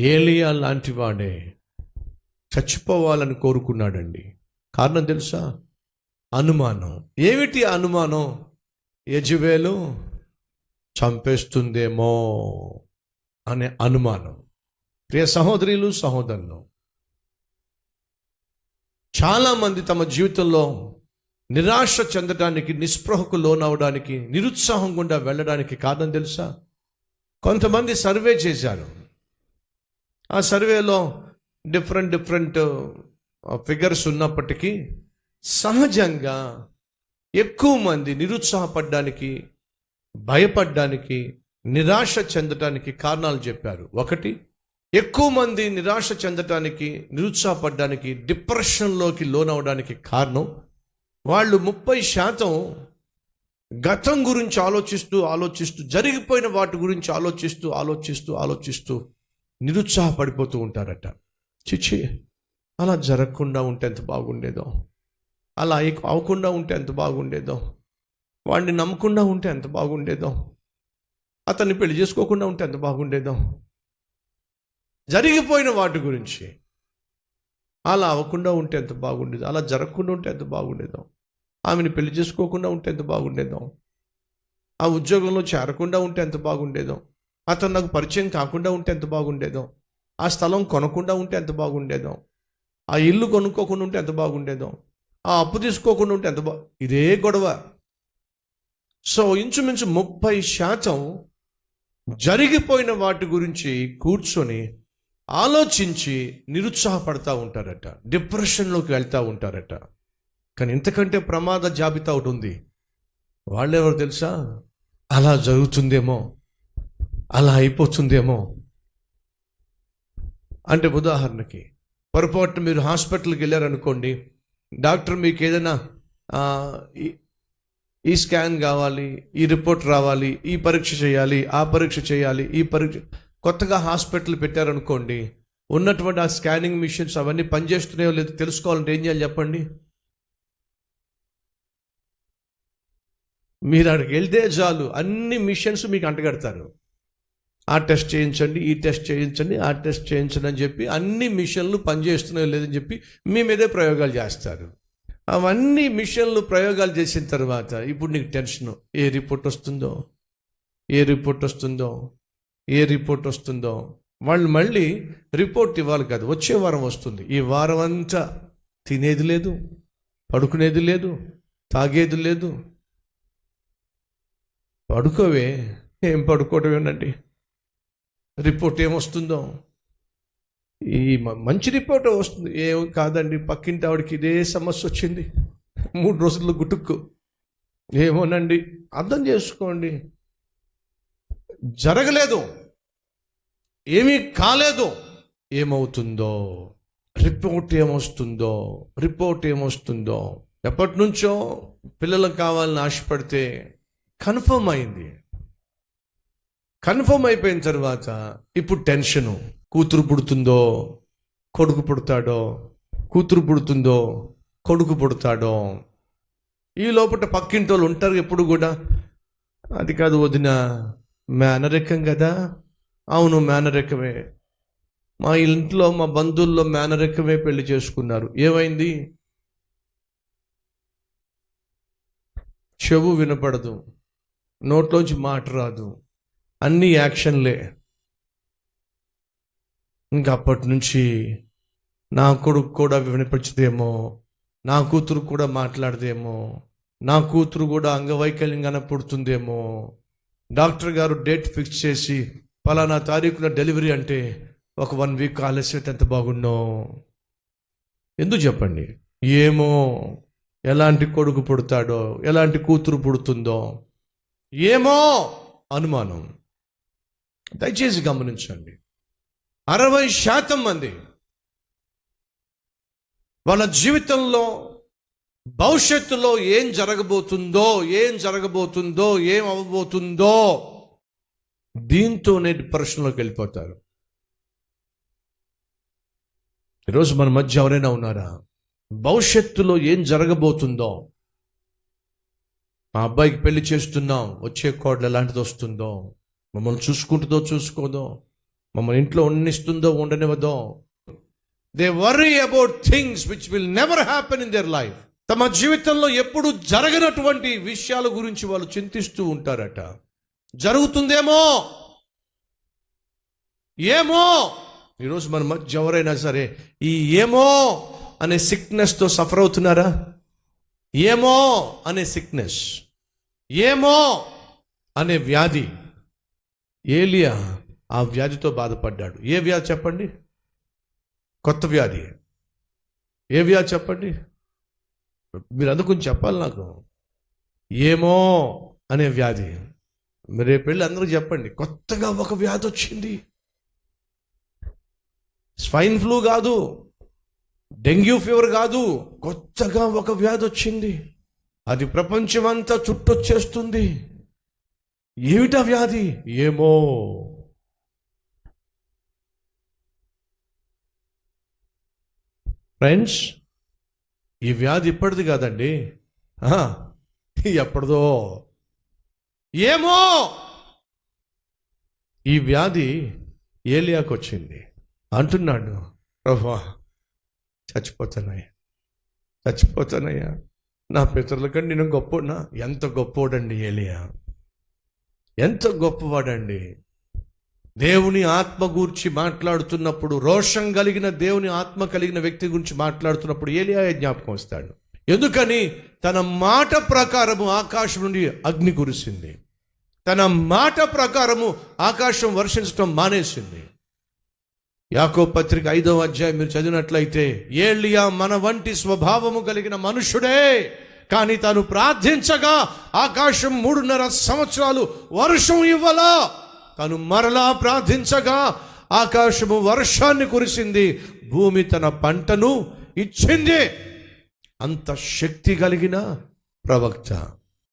ఏలియా లాంటి వాడే చచ్చిపోవాలని కోరుకున్నాడండి. కారణం తెలుసా? అనుమానం. ఏమిటి అనుమానం? యెజబెలు చంపేస్తుందేమో అనే అనుమానం. ప్రియ సహోదరులు సహోదరులు, చాలామంది తమ జీవితంలో నిరాశ చెందడానికి, నిస్పృహకు లోనవడానికి, నిరుత్సాహం గుండా వెళ్ళడానికి కారణం తెలుసా? కొంతమంది సర్వే చేశారు. ఆ సర్వేలో డిఫరెంట్ ఫిగర్స్ ఉన్నప్పటికీ సహజంగా ఎక్కువ మంది నిరుత్సాహపడడానికి, భయపడడానికి, నిరాశ చెందడానికి కారణాలు చెప్పారు. ఒకటి, ఎక్కువ మంది నిరాశ చెందడానికి, నిరుత్సాహపడడానికి, డిప్రెషన్లోకి లోనవడానికి కారణం వాళ్ళు 30% గతం గురించి ఆలోచిస్తూ జరిగిపోయిన వాటి గురించి ఆలోచిస్తూ నిరుత్సాహపడిపోతూ ఉంటారట. చిచ్చి, అలా జరగకుండా ఉంటే ఎంత బాగుండేదో, అలా అవ్వకుండా ఉంటే ఎంత బాగుండేదో, వాడిని నమ్మకుండా ఉంటే ఎంత బాగుండేదో, అతన్ని పెళ్లి చేసుకోకుండా ఉంటే ఎంత బాగుండేదో. జరిగిపోయిన వాటి గురించి, అలా అవ్వకుండా ఉంటే ఎంత బాగుండేదో, అలా జరగకుండా ఉంటే ఎంత బాగుండేదో, ఆమెను పెళ్లి చేసుకోకుండా ఉంటే ఎంత బాగుండేదో, ఆ ఉద్యోగంలో చేరకుండా ఉంటే ఎంత బాగుండేదో, అతను నాకు పరిచయం కాకుండా ఉంటే ఎంత బాగుండేదో, ఆ స్థలం కొనకుండా ఉంటే ఎంత బాగుండేదో, ఆ ఇల్లు కొనుక్కోకుండా ఉంటే ఎంత బాగుండేదో, ఆ అప్పు తీసుకోకుండా ఉంటే ఎంత ఇదే గొడవ. సో ఇంచుమించు 30% జరిగిపోయిన వాటి గురించి కూర్చొని ఆలోచించి నిరుత్సాహపడతా ఉంటారట, డిప్రెషన్లోకి వెళ్తూ ఉంటారట. కానీ ఇంతకంటే ప్రమాద జాబితా ఒకటి ఉంది. వాళ్ళెవరు తెలుసా? అలా జరుగుతుందేమో, అలా అయిపోతుందేమో. అంటే ఉదాహరణకి, పొరపాటు మీరు హాస్పిటల్కి వెళ్ళారనుకోండి, డాక్టర్ మీకు ఏదైనా ఈ స్కాన్ కావాలి, ఈ రిపోర్ట్ రావాలి, ఈ పరీక్ష చేయాలి, ఆ పరీక్ష చేయాలి, ఈ పరీక్ష, కొత్తగా హాస్పిటల్ పెట్టారనుకోండి, ఉన్నటువంటి ఆ స్కానింగ్ మిషన్స్ అవన్నీ పనిచేస్తున్నాయో లేదో తెలుసుకోవాలంటే ఏం చేయాలి చెప్పండి? మీరు అక్కడికి వెళ్తే చాలు, అన్ని మిషన్స్ మీకు అంటగడతారు. ఆ టెస్ట్ చేయించండి, ఈ టెస్ట్ చేయించండి, ఆ టెస్ట్ చేయించండి అని చెప్పి అన్ని మిషన్లు పనిచేస్తున్నాయో లేదని చెప్పి మీ మీదే ప్రయోగాలు చేస్తారు. అవన్నీ మిషన్లు ప్రయోగాలు చేసిన తర్వాత ఇప్పుడు నీకు టెన్షను, ఏ రిపోర్ట్ వస్తుందో. వాళ్ళు మళ్ళీ రిపోర్ట్ ఇవ్వాలి కదా, వచ్చే వారం వస్తుంది. ఈ వారం అంతా తినేది లేదు, పడుకునేది లేదు, తాగేది లేదు. పడుకోవే, ఏం పడుకోవటమేనండి, రిపోర్ట్ ఏమొస్తుందో. ఈ మంచి రిపోర్ట్ వస్తుంది. ఏం కాదండి, పక్కింటి ఆవిడకి ఇదే సమస్య వచ్చింది, 3 రోజుల్లో గుటుక్కు. ఏమోనండి, అర్థం చేసుకోండి, జరగలేదు, ఏమీ కాలేదు. ఏమవుతుందో, రిపోర్ట్ ఏమొస్తుందో. ఎప్పటి నుంచో పిల్లలకు కావాలని ఆశపడితే కన్ఫర్మ్ అయింది. కన్ఫర్మ్ అయిపోయిన తర్వాత ఇప్పుడు టెన్షను. కూతురు పుడుతుందో కొడుకు పుడతాడో. ఈ లోపల పక్కింటి వాళ్ళు ఉంటారు ఎప్పుడు కూడా, అది కాదు వదిన, మేనరికం కదా. అవును, మేనరికమే. మా ఇంట్లో మా బంధువుల్లో మేనరికమే పెళ్లి చేసుకున్నారు. ఏమైంది? చెవు వినపడదు, నోట్లోంచి మాట రాదు, అన్ని యాక్షన్లే. ఇంకా అప్పటి నుంచి నా కొడుకు కూడా వినిపించదేమో, నా కూతురు కూడా మాట్లాడదేమో, నా కూతురు కూడా అంగవైకల్యంగానే పుడుతుందేమో, డాక్టర్ గారు డేట్ ఫిక్స్ చేసి పలానా తారీఖున డెలివరీ అంటే ఒక 1 వీక్ ఆలస్యం ఎంత బాగుండో. ఎందుకు చెప్పండి? ఏమో, ఎలాంటి కొడుకు పుడతాడో, ఎలాంటి కూతురు పుడుతుందో ఏమో, అనుమానం. దయచేసి గమనించండి, 60% మంది వాళ్ళ జీవితంలో భవిష్యత్తులో ఏం జరగబోతుందో, ఏం అవ్వబోతుందో దీంతోనే డిప్రెషన్లోకి వెళ్ళిపోతారు. ఈరోజు మన మధ్య ఎవరైనా ఉన్నారా? భవిష్యత్తులో ఏం జరగబోతుందో, మా అబ్బాయికి పెళ్లి చేస్తున్నాం, వచ్చే కోడలు ఎలాంటిది వస్తుందో, మమ్మల్ని చూసుకుంటుందో చూసుకోదో, మమ్మల్ని ఇంట్లో ఉండనిస్తుందో ఉండనివ్వదో. They worry about things which will never happen in their life. తమ జీవితంలో ఎప్పుడు జరగనటువంటి విషయాల గురించి వాళ్ళు చింతిస్తూ ఉంటారట. జరుగుతుందేమో, ఏమో. ఈరోజు మన మధ్య ఎవరైనా సరే ఈ ఏమో అనే సిక్నెస్తో సఫర్ అవుతున్నారా? ఏమో అనే సిక్నెస్, ఏమో అనే వ్యాధి. ఏలియా ఆ వ్యాధితో బాధపడ్డాడు. ఏ వ్యాధి చెప్పండి? కొత్త వ్యాధి. ఏ వ్యాధి చెప్పండి? మీరు అందుకుని చెప్పాలి నాకు. ఏమో అనే వ్యాధి. మీరు రేపు వెళ్ళి అందరూ చెప్పండి, కొత్తగా ఒక వ్యాధి వచ్చింది. స్వైన్ ఫ్లూ కాదు, డెంగ్యూ ఫీవర్ కాదు, కొత్తగా ఒక వ్యాధి వచ్చింది. అది ప్రపంచమంతా చుట్టొచ్చేస్తుంది. ఏమిటా వ్యాధి? ఏమో. ఫ్రెండ్స్, ఈ వ్యాధి ఇప్పటిది కాదండి, ఎప్పటిదో. ఏమో. ఈ వ్యాధి ఏలియాకు వచ్చింది. అంటున్నాడు, ప్రభువా చచ్చిపోతానయ్యా, నా పితరుల కంటే నేను గొప్పనా? ఎంత గొప్పోడండి ఏలియా, ఎంత గొప్పవాడండి. దేవుని ఆత్మ గురించి మాట్లాడుతున్నప్పుడు, రోషం కలిగిన దేవుని ఆత్మ కలిగిన వ్యక్తి గురించి మాట్లాడుతున్నప్పుడు ఏలియా జ్ఞాపకం వస్తాడు. ఎందుకని? తన మాట ప్రకారము ఆకాశం నుండి అగ్ని కురిసింది. తన మాట ప్రకారము ఆకాశం వర్షించడం మానేసింది. యాకోబు పత్రిక 5వ అధ్యాయం మీరు చదివినట్లయితే, ఏలియా మన వంటి స్వభావము కలిగిన మనుషుడే, కానీ తాను ప్రార్థించగా ఆకాశం 3.5 సంవత్సరాలు వర్షం ఇవ్వలా. తాను మరలా ప్రార్థించగా ఆకాశము వర్షాన్ని కురిసింది, భూమి తన పంటను ఇచ్చింది. అంత శక్తి కలిగిన ప్రవక్త.